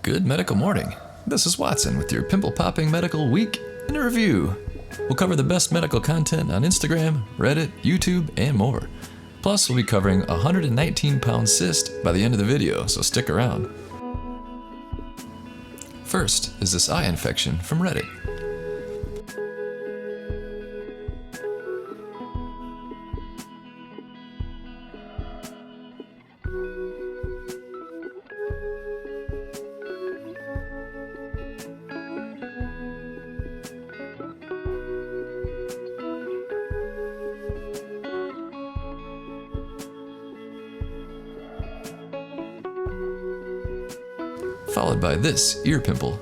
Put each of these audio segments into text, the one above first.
Good medical morning. This is Watson with your pimple popping medical week in a review. We'll cover the best medical content on Instagram, Reddit, YouTube, and more. Plus, we'll be covering a 119-pound cyst by the end of the video, so stick around. First is this eye infection from Reddit. Followed by this ear pimple.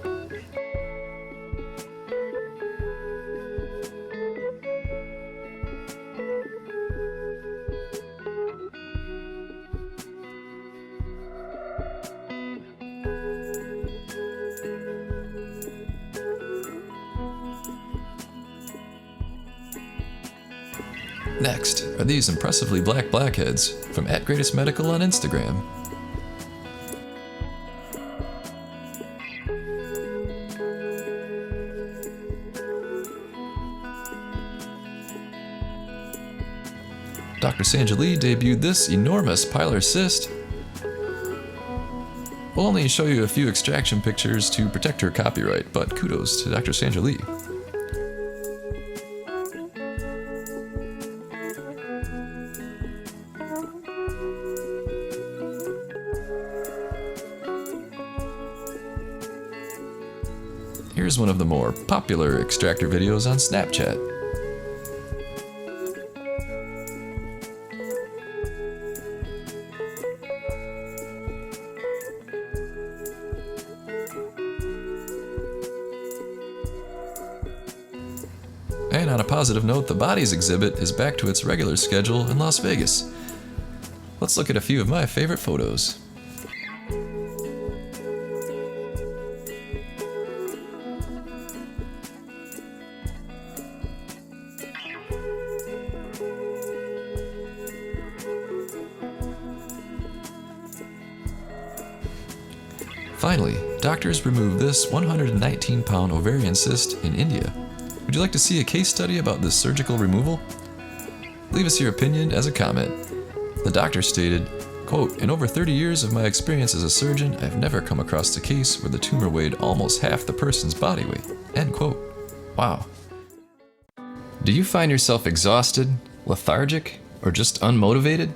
Next are these impressively black blackheads from @GreatestMedical on Instagram. Dr. Sanjali debuted this enormous pilar cyst. We'll only show you a few extraction pictures to protect her copyright, but kudos to Dr. Sanjali. Here's one of the more popular extractor videos on Snapchat. And on a positive note, the bodies exhibit is back to its regular schedule in Las Vegas. Let's look at a few of my favorite photos. Finally, doctors removed this 119-pound ovarian cyst in India. Would you like to see a case study about this surgical removal? Leave us your opinion as a comment. The doctor stated, quote, "In over 30 years of my experience as a surgeon, I've never come across a case where the tumor weighed almost half the person's body weight." End quote. Wow. Do you find yourself exhausted, lethargic, or just unmotivated?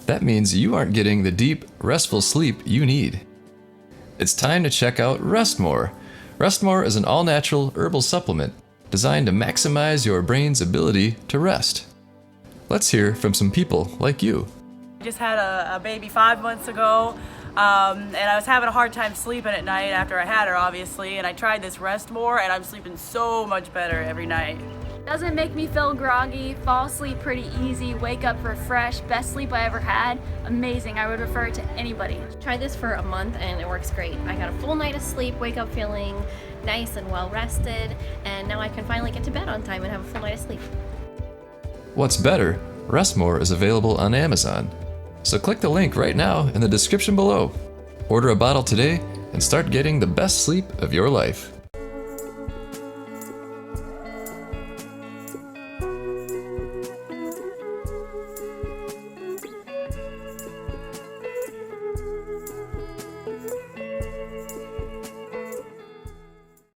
That means you aren't getting the deep, restful sleep you need. It's time to check out Rest More. Rest More is an all-natural herbal supplement designed to maximize your brain's ability to rest. Let's hear from some people like you. I just had a baby 5 months ago, and I was having a hard time sleeping at night after I had her, obviously, and I tried this Rest More, and I'm sleeping so much better every night. Doesn't make me feel groggy, fall asleep pretty easy, wake up refreshed, best sleep I ever had. Amazing, I would refer it to anybody. Tried this for a month and it works great. I got a full night of sleep, wake up feeling nice and well rested, and now I can finally get to bed on time and have a full night of sleep. What's better, Rest More is available on Amazon. So click the link right now in the description below. Order a bottle today and start getting the best sleep of your life.